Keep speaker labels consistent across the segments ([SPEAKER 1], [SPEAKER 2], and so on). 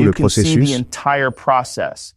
[SPEAKER 1] tout
[SPEAKER 2] you
[SPEAKER 1] le
[SPEAKER 2] can see the
[SPEAKER 1] processus.
[SPEAKER 2] entire process.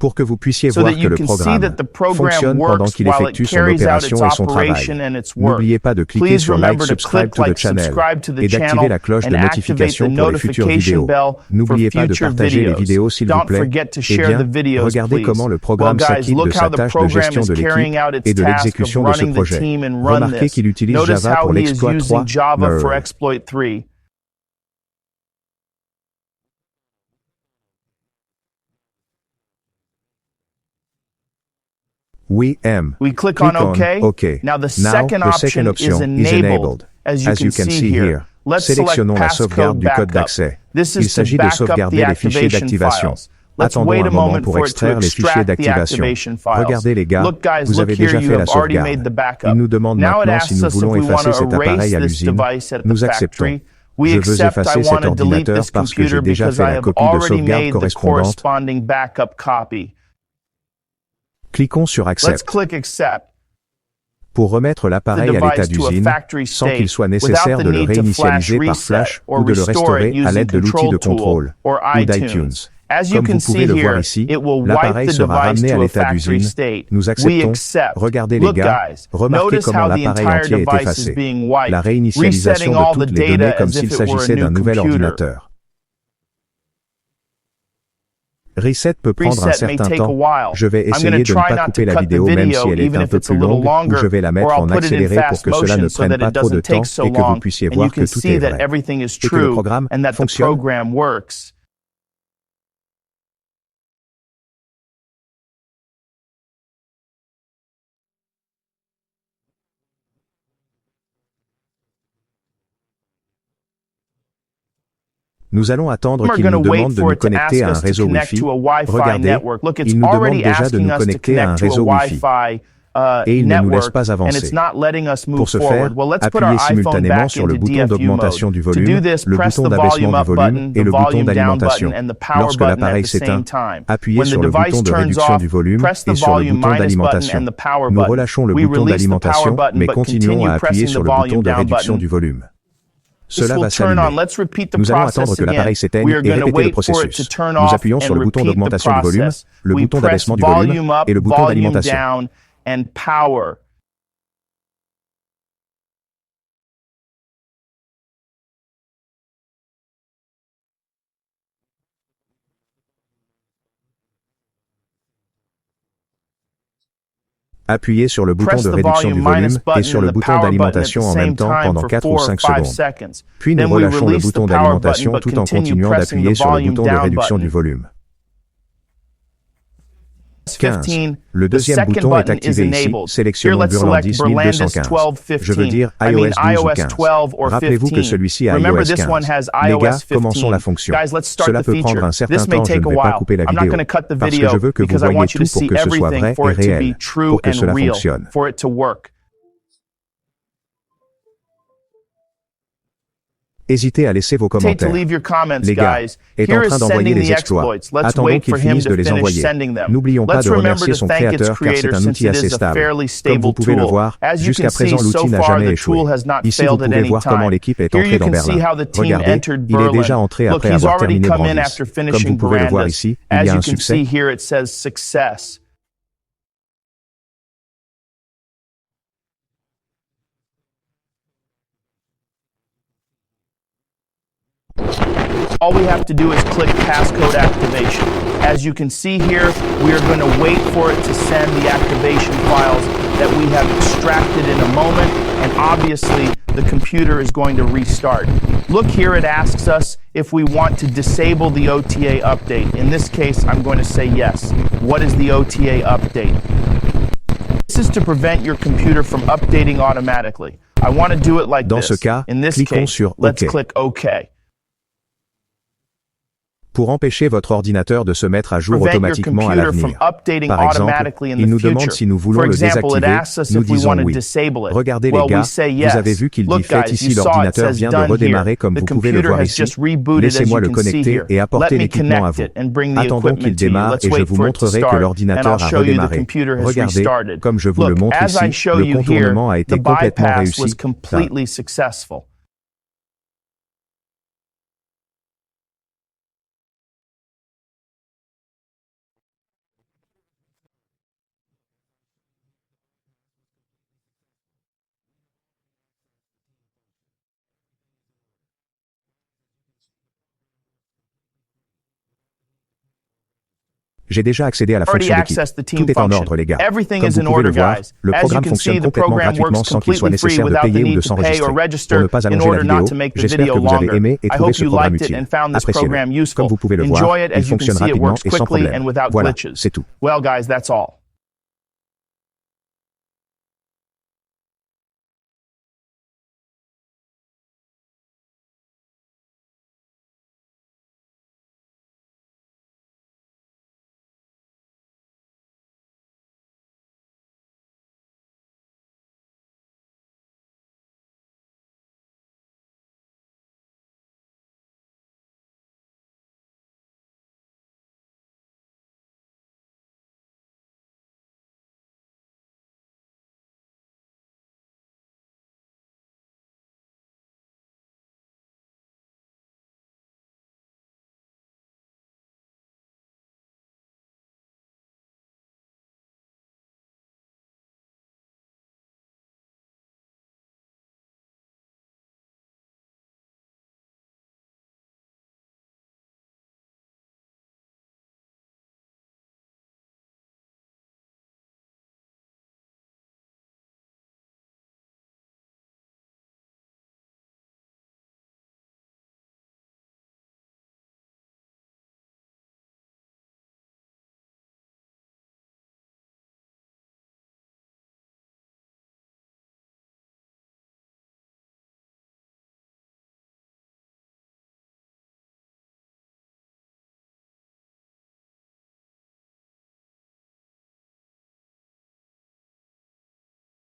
[SPEAKER 1] pour que vous puissiez
[SPEAKER 2] so
[SPEAKER 1] voir
[SPEAKER 2] that
[SPEAKER 1] que
[SPEAKER 2] you
[SPEAKER 1] le
[SPEAKER 2] can see
[SPEAKER 1] programme
[SPEAKER 2] that the program
[SPEAKER 1] fonctionne pendant
[SPEAKER 2] works
[SPEAKER 1] qu'il
[SPEAKER 2] while it
[SPEAKER 1] effectue son
[SPEAKER 2] carries out its
[SPEAKER 1] opération et son travail.
[SPEAKER 2] operation and its work.
[SPEAKER 1] N'oubliez pas de cliquer
[SPEAKER 2] Please
[SPEAKER 1] sur Like,
[SPEAKER 2] remember to
[SPEAKER 1] Subscribe
[SPEAKER 2] click
[SPEAKER 1] to the
[SPEAKER 2] like,
[SPEAKER 1] channel
[SPEAKER 2] subscribe to the
[SPEAKER 1] et d'activer
[SPEAKER 2] channel
[SPEAKER 1] la cloche de
[SPEAKER 2] and activate the
[SPEAKER 1] notification pour les futures
[SPEAKER 2] notification
[SPEAKER 1] vidéos.
[SPEAKER 2] bell for
[SPEAKER 1] N'oubliez pas de
[SPEAKER 2] future
[SPEAKER 1] partager les
[SPEAKER 2] videos.
[SPEAKER 1] vidéos s'il vous
[SPEAKER 2] Don't
[SPEAKER 1] plaît.
[SPEAKER 2] forget to
[SPEAKER 1] Eh
[SPEAKER 2] share
[SPEAKER 1] bien,
[SPEAKER 2] the videos,
[SPEAKER 1] regardez
[SPEAKER 2] please.
[SPEAKER 1] comment le
[SPEAKER 2] Well,
[SPEAKER 1] programme
[SPEAKER 2] guys,
[SPEAKER 1] s'acquitte de
[SPEAKER 2] look
[SPEAKER 1] sa
[SPEAKER 2] how the
[SPEAKER 1] tâche de
[SPEAKER 2] program
[SPEAKER 1] gestion
[SPEAKER 2] is
[SPEAKER 1] de
[SPEAKER 2] carrying
[SPEAKER 1] l'équipe
[SPEAKER 2] out its
[SPEAKER 1] et de
[SPEAKER 2] task of
[SPEAKER 1] l'exécution de ce
[SPEAKER 2] running the
[SPEAKER 1] projet.
[SPEAKER 2] team and run
[SPEAKER 1] Remarquez
[SPEAKER 2] this.
[SPEAKER 1] qu'il utilise
[SPEAKER 2] Notice
[SPEAKER 1] Java
[SPEAKER 2] how
[SPEAKER 1] pour
[SPEAKER 2] he is
[SPEAKER 1] l'exploit
[SPEAKER 2] using
[SPEAKER 1] 3.
[SPEAKER 2] Java for
[SPEAKER 1] Merle.
[SPEAKER 2] exploit 3.
[SPEAKER 1] We am.
[SPEAKER 2] We click
[SPEAKER 1] Click
[SPEAKER 2] on OK.
[SPEAKER 1] OK.
[SPEAKER 2] Now the
[SPEAKER 1] Now,
[SPEAKER 2] second
[SPEAKER 1] the second
[SPEAKER 2] option is
[SPEAKER 1] option is
[SPEAKER 2] enabled, as you can see here. Let's select
[SPEAKER 1] Sélectionnons la sauvegarde
[SPEAKER 2] passcode
[SPEAKER 1] du code
[SPEAKER 2] backup.
[SPEAKER 1] d'accès.
[SPEAKER 2] This
[SPEAKER 1] Il
[SPEAKER 2] is to
[SPEAKER 1] s'agit de
[SPEAKER 2] back up
[SPEAKER 1] sauvegarder
[SPEAKER 2] the
[SPEAKER 1] les fichiers
[SPEAKER 2] activation
[SPEAKER 1] d'activation.
[SPEAKER 2] files. Let's
[SPEAKER 1] Attendons
[SPEAKER 2] wait
[SPEAKER 1] un
[SPEAKER 2] a
[SPEAKER 1] moment
[SPEAKER 2] moment
[SPEAKER 1] pour
[SPEAKER 2] for it to
[SPEAKER 1] extraire les fichiers
[SPEAKER 2] extract the
[SPEAKER 1] d'activation.
[SPEAKER 2] activation files.
[SPEAKER 1] Regardez les gars,
[SPEAKER 2] Look, guys,
[SPEAKER 1] vous
[SPEAKER 2] look
[SPEAKER 1] avez
[SPEAKER 2] here,
[SPEAKER 1] déjà
[SPEAKER 2] you
[SPEAKER 1] fait la
[SPEAKER 2] have already made
[SPEAKER 1] sauvegarde.
[SPEAKER 2] the backup.
[SPEAKER 1] Il nous demande
[SPEAKER 2] Now it
[SPEAKER 1] maintenant si
[SPEAKER 2] asks
[SPEAKER 1] nous
[SPEAKER 2] us if
[SPEAKER 1] voulons
[SPEAKER 2] we want
[SPEAKER 1] effacer
[SPEAKER 2] to
[SPEAKER 1] cet appareil
[SPEAKER 2] erase
[SPEAKER 1] à
[SPEAKER 2] this
[SPEAKER 1] l'usine.
[SPEAKER 2] device at the
[SPEAKER 1] Nous acceptons.
[SPEAKER 2] factory. We
[SPEAKER 1] Je veux
[SPEAKER 2] accept. I
[SPEAKER 1] effacer
[SPEAKER 2] want
[SPEAKER 1] cet
[SPEAKER 2] to delete
[SPEAKER 1] ordinateur
[SPEAKER 2] this
[SPEAKER 1] parce que j'ai
[SPEAKER 2] computer
[SPEAKER 1] déjà
[SPEAKER 2] because
[SPEAKER 1] fait
[SPEAKER 2] I
[SPEAKER 1] la
[SPEAKER 2] have
[SPEAKER 1] copie de
[SPEAKER 2] already
[SPEAKER 1] sauvegarde
[SPEAKER 2] made the
[SPEAKER 1] correspondante.
[SPEAKER 2] corresponding backup copy.
[SPEAKER 1] Cliquons sur
[SPEAKER 2] Let's
[SPEAKER 1] Accept.
[SPEAKER 2] click Accept.
[SPEAKER 1] Pour remettre l'appareil à l'état d'usine, sans qu'il soit nécessaire de le réinitialiser par Flash ou de le restaurer à l'aide de l'outil de contrôle ou d'iTunes. Comme vous pouvez le voir ici, l'appareil sera ramené à l'état d'usine. Nous acceptons. Regardez les gars, remarquez comment l'appareil entier est effacé. La réinitialisation de toutes les données comme s'il s'agissait d'un nouvel ordinateur. Reset peut prendre un certain temps. Je vais essayer de ne pas couper la vidéo même si elle est un peu plus longue ou je vais la mettre en accéléré pour que cela ne prenne pas trop de temps et que vous puissiez voir que tout est vrai et que le programme fonctionne. Nous allons attendre qu'il nous demande de nous connecter à un réseau Wi-Fi. Regardez, il nous demande déjà de nous connecter à un réseau Wi-Fi. Et il ne nous laisse pas avancer. Pour ce faire, appuyez simultanément sur le bouton d'augmentation du volume, le bouton d'abaissement du volume et le bouton d'alimentation. Lorsque l'appareil s'éteint, appuyez sur le bouton de réduction du volume et sur le bouton d'alimentation. Nous relâchons le bouton d'alimentation, mais continuons à appuyer sur le bouton de réduction du volume. Cela va s'allumer. Nous allons attendre que l'appareil s'éteigne et répéter le processus. Nous appuyons sur le bouton d'augmentation du volume, le bouton d'abaissement du volume et le bouton d'alimentation. Appuyez sur le bouton de réduction du volume et sur le bouton d'alimentation en même temps pendant 4 ou 5 secondes. Puis nous relâchons le bouton d'alimentation tout en continuant d'appuyer sur le bouton de réduction du volume. 15. Le deuxième bouton est activé ici. Sélectionnons Burland 10 1215. Je veux dire iOS 12 ou 15. Rappelez-vous que celui-ci a iOS 15. Les gars, commençons la fonction. Cela peut prendre un certain temps, je ne vais pas couper la vidéo, parce que je veux que vous voyez tout pour que ce soit vrai et réel, pour que cela fonctionne. Hésitez à laisser vos commentaires. Les gars est en train d'envoyer les exploits. Attendons qu'il finisse de les envoyer. N'oublions pas de remercier son créateur car c'est un outil assez stable. Comme vous pouvez le voir, jusqu'à présent l'outil n'a jamais échoué. Ici vous pouvez voir comment l'équipe est entrée dans Berlin. Regardez, il est déjà entré après avoir terminé Brandis. Comme vous pouvez le voir ici, il y a un succès.
[SPEAKER 2] All we have to do is click passcode activation. As you can see here, we are going to wait for it to send the activation files that we have extracted in a moment, and obviously the computer is going to restart. Look here, it asks us if we want to disable the OTA update. In this case, I'm going to say yes. What is the OTA update? This is to prevent your computer from updating automatically. I want to do it like
[SPEAKER 1] this.
[SPEAKER 2] Dans ce cas,
[SPEAKER 1] in this case,
[SPEAKER 2] let's click OK.
[SPEAKER 1] Pour empêcher votre ordinateur de se mettre à jour automatiquement à l'avenir. Par exemple, il nous demande si nous voulons le désactiver, nous disons oui. Regardez les gars, vous avez vu qu'il dit faites ici l'ordinateur vient de redémarrer comme vous pouvez le voir ici. Laissez-moi le connecter et apporter l'équipement à vous. Attendons qu'il démarre et je vous montrerai que l'ordinateur a redémarré. Regardez, comme je vous le montre ici, le contournement a été complètement réussi. J'ai déjà accédé à la
[SPEAKER 2] Already
[SPEAKER 1] fonction d'équipe.
[SPEAKER 2] accessed the team
[SPEAKER 1] Tout est en
[SPEAKER 2] function.
[SPEAKER 1] ordre, les gars.
[SPEAKER 2] Everything
[SPEAKER 1] Comme
[SPEAKER 2] is
[SPEAKER 1] vous
[SPEAKER 2] in
[SPEAKER 1] pouvez le
[SPEAKER 2] order,
[SPEAKER 1] voir,
[SPEAKER 2] guys.
[SPEAKER 1] le
[SPEAKER 2] As you
[SPEAKER 1] programme
[SPEAKER 2] can
[SPEAKER 1] fonctionne
[SPEAKER 2] see, the
[SPEAKER 1] complètement
[SPEAKER 2] program
[SPEAKER 1] gratuitement
[SPEAKER 2] works
[SPEAKER 1] sans qu'il soit
[SPEAKER 2] completely free
[SPEAKER 1] nécessaire de
[SPEAKER 2] without the
[SPEAKER 1] payer ou de
[SPEAKER 2] need to pay
[SPEAKER 1] s'enregistrer.
[SPEAKER 2] or
[SPEAKER 1] Pour
[SPEAKER 2] register
[SPEAKER 1] ne pas
[SPEAKER 2] in
[SPEAKER 1] allonger la
[SPEAKER 2] order not
[SPEAKER 1] vidéo,
[SPEAKER 2] to make the
[SPEAKER 1] j'espère
[SPEAKER 2] video
[SPEAKER 1] que vous avez
[SPEAKER 2] longer.
[SPEAKER 1] aimé et
[SPEAKER 2] I
[SPEAKER 1] trouvé
[SPEAKER 2] hope
[SPEAKER 1] ce
[SPEAKER 2] you
[SPEAKER 1] programme
[SPEAKER 2] liked it
[SPEAKER 1] utile.
[SPEAKER 2] and found this program
[SPEAKER 1] Appréciez-le.
[SPEAKER 2] useful.
[SPEAKER 1] Comme vous pouvez le voir,
[SPEAKER 2] Enjoy it.
[SPEAKER 1] il
[SPEAKER 2] As you can
[SPEAKER 1] fonctionne
[SPEAKER 2] see, it
[SPEAKER 1] rapidement
[SPEAKER 2] works
[SPEAKER 1] et sans
[SPEAKER 2] quickly
[SPEAKER 1] problème.
[SPEAKER 2] and without
[SPEAKER 1] Voilà,
[SPEAKER 2] glitches.
[SPEAKER 1] c'est tout.
[SPEAKER 2] Well, guys, that's all.